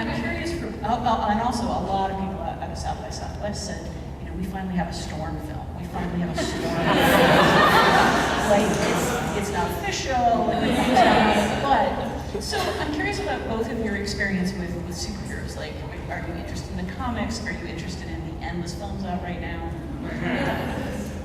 I'm curious, and also a lot of people out of South by Southwest said, you know, we finally have a Storm film. We finally have a Storm film. Like, it's not official, but, so I'm curious about both of your experience with superheroes. Like, are you interested in the comics? Are you interested in the endless films out right now?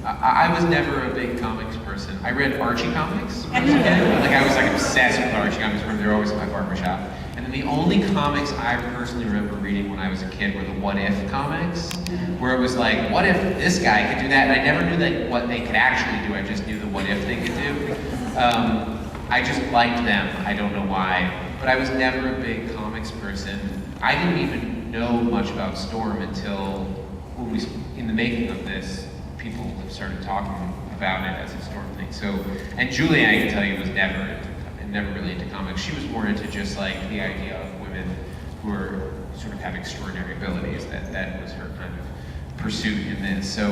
I was never a big comics person. I read Archie comics when I was a kid. Like, I was like obsessed with Archie comics. They were always at my barbershop. And then the only comics I personally remember reading when I was a kid were the What If comics, where it was like, what if this guy could do that? And I never knew like what they could actually do. I just knew the what if they could do. I just liked them. I don't know why, but I was never a big comics person. I didn't even know much about Storm until when we, in the making of this, people have started talking about it as a Storm thing. So, and Julie, I can tell you, was never really into comics. She was more into just like the idea of women who are sort of have extraordinary abilities. That was her kind of pursuit in this. So,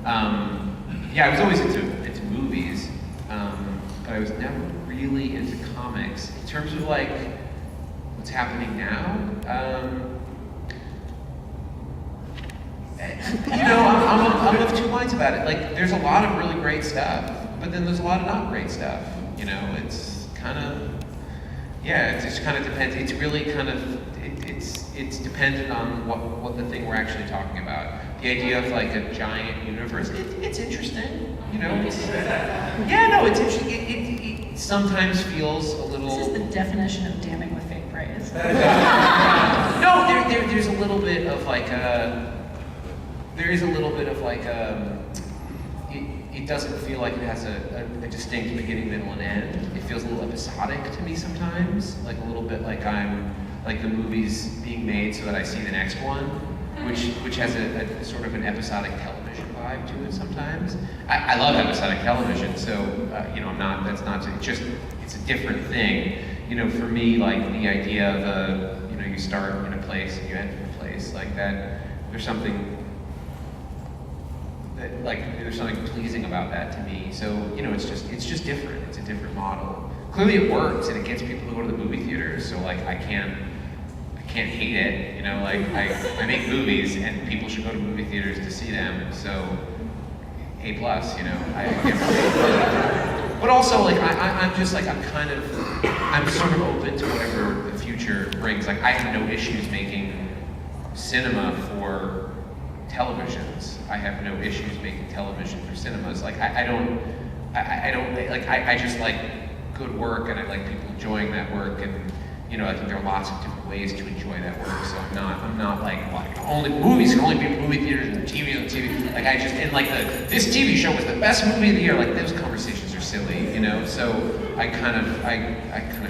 yeah, I was always into movies, but I was never really into comics. In terms of like what's happening now, you know, I'm of two minds about it. Like, there's a lot of really great stuff, but then there's a lot of not great stuff. You know, it's kind of, yeah, it just kind of depends. It's really kind of, it's dependent on what the thing we're actually talking about. The idea of like a giant universe, it's interesting. You know, yeah, no, it's interesting. It sometimes feels a little. This is the definition of damning with faint praise. No, there's a little bit of like a. There is a little bit of like it doesn't feel like it has a distinct beginning, middle, and end. It feels a little episodic to me sometimes, like a little bit like I'm like the movie's being made so that I see the next one, which has a sort of an episodic television vibe to it sometimes. I love episodic television, so you know, it's a different thing. You know, for me, like the idea of you know, you start in a place and you end in a place like that. There's something. Like, there's something pleasing about that to me. So, you know, it's just different. It's a different model. Clearly it works and it gets people to go to the movie theaters. So like, I can't hate it. You know, like I make movies and people should go to movie theaters to see them. So A+, you know, I can't. But also like, I'm just like, I'm sort of open to whatever the future brings. Like, I have no issues making cinema for televisions. I have no issues making television for cinemas. Like, I just like good work, and I like people enjoying that work, and you know, I think there are lots of different ways to enjoy that work. So I'm not like only movies can only be in movie theaters and TV on TV. Like, I just, and like this TV show was the best movie of the year. Like, those conversations are silly, you know. So I kind of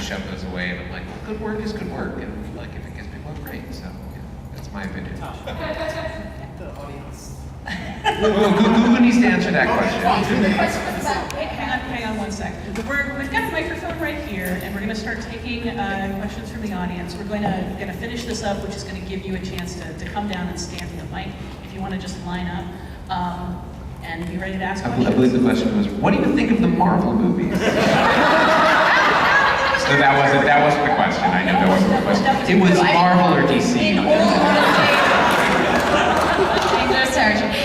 shove those away, and I'm like, well, good work is good work, and like if it gets people up, great. So yeah, that's my opinion. The audience. Well, Gugu needs to answer that question. Hang on 1 second. We've got a microphone right here, and we're going to start taking questions from the audience. We're going to finish this up, which is going to give you a chance to come down and stand for the mic if you want to just line up and be ready to ask questions. I believe the question was, what do you think of the Marvel movies? So that wasn't the question. I know that wasn't the question. It was Marvel or DC.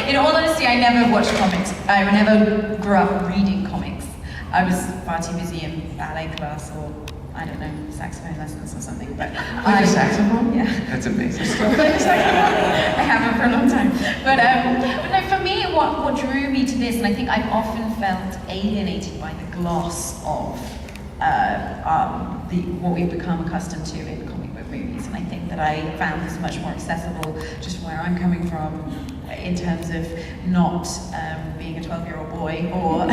In all honesty, I never watched comics. I never grew up reading comics. I was far too busy in ballet class or, I don't know, saxophone lessons or something. But a saxophone? Yeah. That's amazing. I haven't for a long time. But no, for me, what drew me to this, and I think I've often felt alienated by the gloss of what we've become accustomed to in comic book movies, and I think that I found this much more accessible just from where I'm coming from, in terms of not being a 12-year-old boy, or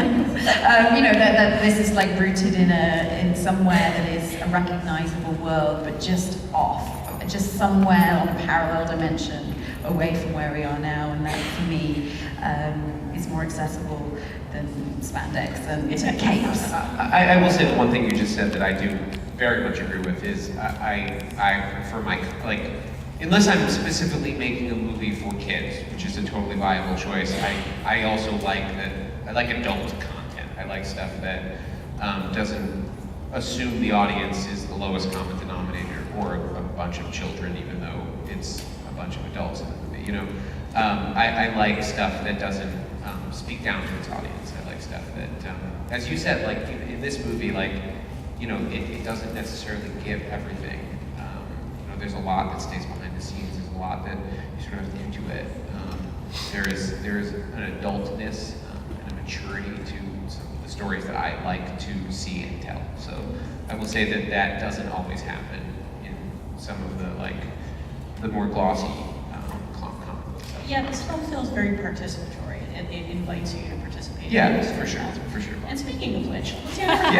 you know, that this is like rooted in somewhere that is a recognizable world, but just off, just somewhere on a parallel dimension away from where we are now, and that for me is more accessible than spandex and capes. I will say the one thing you just said that I do very much agree with is I prefer my, like, unless I'm specifically making a movie for kids, which is a totally viable choice, I also like that, I like adult content. I like stuff that doesn't assume the audience is the lowest common denominator or bunch of children, even though it's a bunch of adults in the movie. You know, I like stuff that doesn't speak down to its audience. I like stuff that, as you said, like in this movie, like, you know, it doesn't necessarily give everything. You know, there's a lot that stays behind the scenes. There's a lot that you sort of have to intuit. There is an adultness and a maturity to some of the stories that I like to see and tell. So I will say that that doesn't always happen in some of the more glossy comic books. Yeah, this film feels very participatory. It invites you to participate. Yeah, in the for sure, story. for sure. And speaking of which, let's hear Yeah.